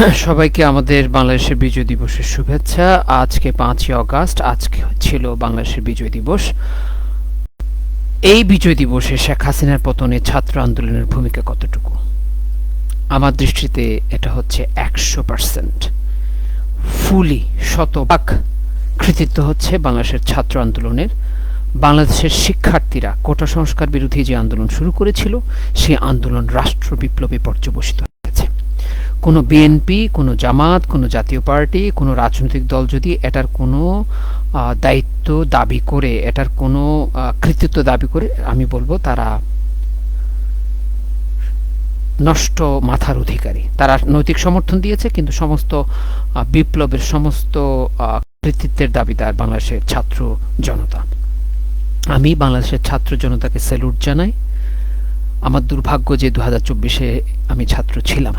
সবাইকে আমাদের বাংলাদেশের বিজয় দিবসের শুভেচ্ছা। আজকে 5ই আগস্ট, আজকে ছিল বাংলাদেশের বিজয় দিবস। এই বিজয় দিবসে শেখ হাসিনার পতনে ছাত্র আন্দোলনের ভূমিকা কতটুকু? আমার দৃষ্টিতে এটা হচ্ছে 100%, ফুলি, শতভাগ কৃতিত্ব হচ্ছে বাংলাদেশের ছাত্র আন্দোলনের। বাংলাদেশের শিক্ষার্থীরা কোটা সংস্কার বিরোধী যে আন্দোলন শুরু করেছিল, সেই আন্দোলন রাষ্ট্র বিপ্লবে পর্যবসিত হয়েছে। কোনো বিএনপি, কোনো জামাত, কোনো জাতীয় পার্টি, কোনো রাজনৈতিক দল যদি এটার কোনো দায়িত্ব দাবি করে, এটার কোনো কৃতিত্ব দাবি করে, আমি বলবো তারা নষ্ট মাথার অধিকারী। তারা নৈতিক সমর্থন দিয়েছে, কিন্তু সমস্ত বিপ্লবের সমস্ত কৃতিত্বের দাবিদার বাংলাদেশের ছাত্র জনতা। আমি বাংলাদেশের ছাত্র জনতাকে স্যালুট জানাই। আমার দুর্ভাগ্য যে 2024-এ আমি ছাত্র ছিলাম,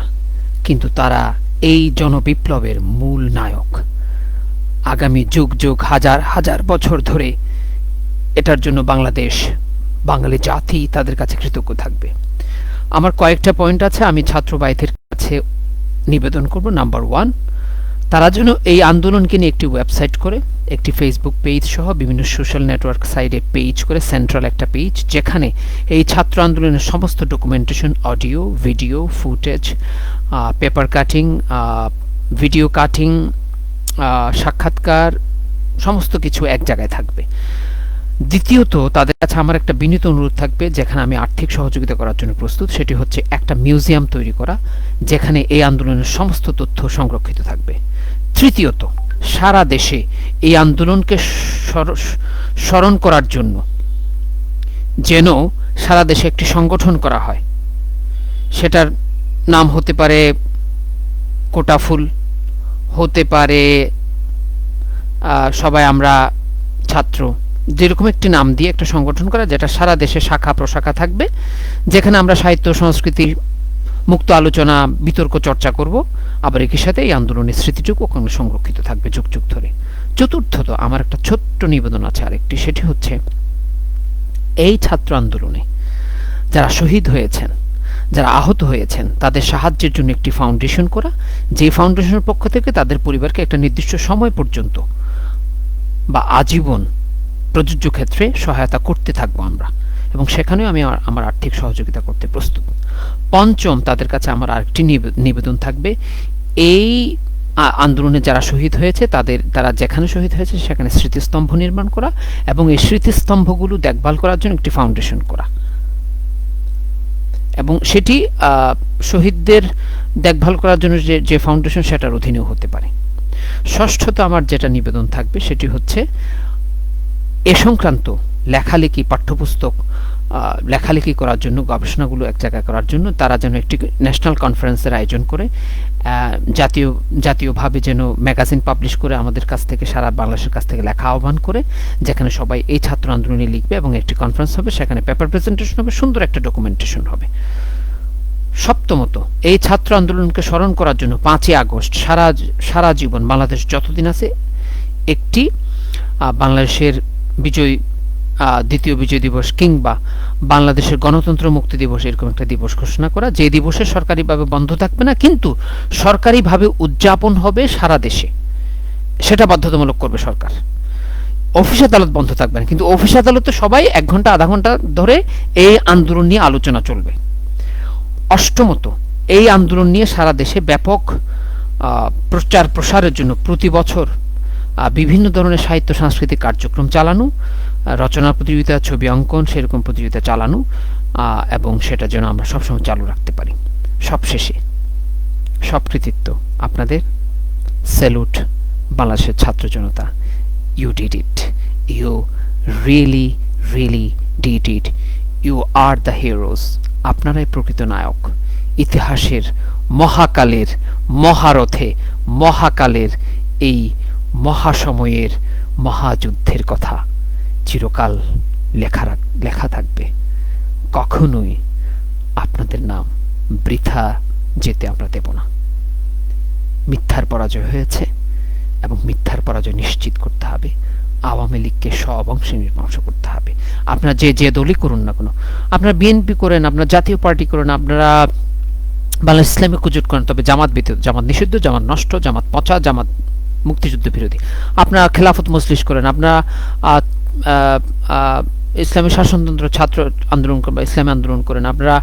কিন্তু তারা এই জনবিপ্লবের মূল নায়ক। আগামী যুগ যুগ, হাজার হাজার বছর ধরে এটার জন্য বাংলাদেশ, বাঙালি জাতি তাদের কাছে কৃতজ্ঞ থাকবে। আমার কয়েকটা পয়েন্ট আছে, আমি ছাত্র ভাইদের কাছে নিবেদন করব। নাম্বার 1, তারা যেন এই আন্দোলনকে নিয়ে একটি ওয়েবসাইট করে, একটি ফেসবুক পেজ সহ বিভিন্ন সোশ্যাল নেটওয়ার্ক সাইটে পেজ করে, সেন্ট্রাল একটা পেজ, যেখানে এই ছাত্র আন্দোলনের সমস্ত documentation, audio, video footage, paper cutting, video cutting, সাক্ষাৎকার, সমস্ত কিছু এক জায়গায় থাকবে। দ্বিতীয়ত, তাদের কাছে আমার একটা বিনীত অনুরোধ থাকবে, যেখানে আমি আর্থিক সহযোগিতা করার জন্য প্রস্তুত, সেটি হচ্ছে একটা মিউজিয়াম তৈরি করা, যেখানে এই আন্দোলনের সমস্ত তথ্য সংরক্ষিত থাকবে। তৃতীয়ত, সারা দেশে এই আন্দোলনকে স্মরণ করার জন্য যেন সারা দেশে একটি সংগঠন করা হয়। সেটার নাম হতে পারে কোটাফুল, হতে পারে সবাই আমরা ছাত্র, যেরকম একটি নাম দিয়ে একটা সংগঠন করা, যেটা সারা দেশে শাখা প্রশাখা থাকবে, যেখানে আমরা সাহিত্য সংস্কৃতির মুক্ত আলোচনা, বিতর্ক, চর্চা করব। আবার একই সাথে এই আন্দোলনের স্মৃতিটুকু ওখানে সংরক্ষিত থাকবে যুগ যুগ ধরে। চতুর্থত, আমার একটা ছোট্ট নিবেদন আছে আরেকটি, সেটি হচ্ছে এই ছাত্র আন্দোলনে যারা শহীদ হয়েছেন, যারা আহত হয়েছেন, তাদের সাহায্যের জন্য একটি ফাউন্ডেশন করা, যে ফাউন্ডেশনের পক্ষ থেকে তাদের পরিবারকে একটা নির্দিষ্ট সময় পর্যন্ত বা আজীবন প্রযোজ্য ক্ষেত্রে সহায়তা করতে থাকবো আমরা, এবং সেখানেও আমি আমার আর্থিক সহযোগিতা করতে প্রস্তুত। পঞ্চম, তাদের কাছে আমার আরেকটি নিবেদন থাকবে, এই আন্দোলনে যারা শহীদ হয়েছে তারা যেখানে শহীদ হয়েছে সেখানে স্মৃতিস্তম্ভ নির্মাণ করা, এবং এই স্মৃতিস্তম্ভগুলো দেখভাল করার জন্য একটি ফাউন্ডেশন করা, এবং সেটি শহীদদের দেখভাল করার জন্য যে ফাউন্ডেশন, সেটার অধীনেও হতে পারে। ষষ্ঠত, আমার যেটা নিবেদন থাকবে সেটি হচ্ছে এ সংক্রান্ত লেখালেখি, পাঠ্যপুস্তক লেখালেখি করার জন্য, গবেষণাগুলো এক জায়গায় করার জন্য তারা যেন একটি ন্যাশনাল কনফারেন্সের আয়োজন করে, জাতীয়ভাবে যেন ম্যাগাজিন পাবলিশ করে আমাদের কাছ থেকে, সারা বাংলাদেশের কাছ থেকে লেখা আহ্বান করে, যেখানে সবাই এই ছাত্র আন্দোলনে লিখবে, এবং একটি কনফারেন্স হবে, সেখানে পেপার প্রেজেন্টেশন হবে, সুন্দর একটা ডকুমেন্টেশন হবে। সপ্তমত, এই ছাত্র আন্দোলনকে স্মরণ করার জন্য 5ই আগস্ট সারা জীবন বাংলাদেশ যতদিন আছে, একটি বাংলাদেশের দ্বিতীয় বিজয় দিবস কিংবা বাংলাদেশের গণতন্ত্র মুক্তি দিবস, এরকম একটা দিবস ঘোষণা করা, যে দিবসে সরকারিভাবে বন্ধ থাকবে না, কিন্তু সরকারিভাবে উদযাপন হবে সারা দেশে। সেটা বাধ্যতামূলক করবে সরকার। অফিস আদালত বন্ধ থাকবে না, কিন্তু অফিস আদালতে সবাই 1 ঘন্টা আধা ঘন্টা ধরে এই আন্দোলন নিয়ে আলোচনা চলবে। অষ্টমত, এই আন্দোলন নিয়ে সারা দেশে ব্যাপক প্রচার প্রসারের জন্য প্রতি বছর বিভিন্ন ধরনের সাহিত্য সাংস্কৃতিক কার্যক্রম চালানো, রচনা প্রতিযোগিতা, ছবি অঙ্কন, সেরকম প্রতিযোগিতা চালানো, এবং সেটা যেন আমরা সবসময় চালু রাখতে পারি। সবশেষে, সব কৃতিত্ব আপনাদের। স্যালুট বাংলাদেশের ছাত্র জনতা। You did it, you really really did it, you are the heroes. আপনারাই প্রকৃত নায়ক। ইতিহাসের মহাকালের মহারথে, মহাকালের এই মহাসময়ের মহাযুদ্ধের কথা চিরকাল লেখা থাকবে। কখনোই আপনাদের নাম বৃথা যেতে আমরা দেব না। মিথ্যার পরাজয় হয়েছে, এবং মিথ্যার পরাজয় নিশ্চিত করতে হবে। আওয়ামী লীগকে সব অংশে মীমাংসা করতে হবে। আপনারা যে দলই করুন না কেন, আপনারা বিএনপি করেন, আপনারা জাতীয় পার্টি করেন, আপনারা বাংলাদেশ ইসলামিক জোট করেন, তবে জামাত ব্যতীত, জামাত নিষিদ্ধ, জামাত নষ্ট, জামাত পচা, জামাত মুক্তিযুদ্ধ বিরোধী। আপনারা খেলাফত মজলিস করেন, আপনারা ইসলামী শাসনতন্ত্র ছাত্র আন্দোলন করেন বা ইসলামী আন্দোলন করেন, আপনারা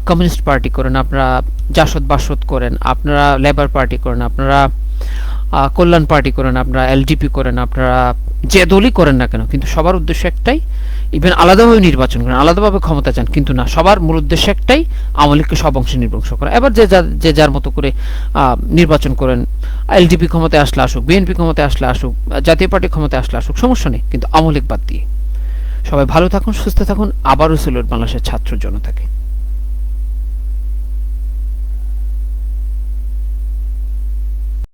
কমিউনিস্ট পার্টি করেন, আপনারা জাসদ বাসদ করেন, আপনারা লেবার পার্টি করেন, আপনারা কল্যাণ পার্টি করেন, আপনারা এলডিপি করেন, আপনারা যে দলই করেন না কেন, কিন্তু সবার উদ্দেশ্য একটাই, ইভেন আলাদাভাবে নির্বাচন করেন, আলাদাভাবে ক্ষমতা চান, কিন্তু না, সবার মূল উদ্দেশ্য একটাই, আওয়ামী লীগকে সব অংশে নির্বংশ করা। এবার যে যার মতো করে নির্বাচন করেন, এলডিপি ক্ষমতায় আসলে আসুক, বিএনপি ক্ষমতায় আসলে আসুক, জাতীয় পার্টি ক্ষমতায় আসলে আসুক, সমস্যা নেই, কিন্তু আওয়ামী লীগ বাদ দিয়ে। সবাই ভালো থাকুন, সুস্থ থাকুন। আবারও সিলেট বাংলাদেশের ছাত্র জনতাকে।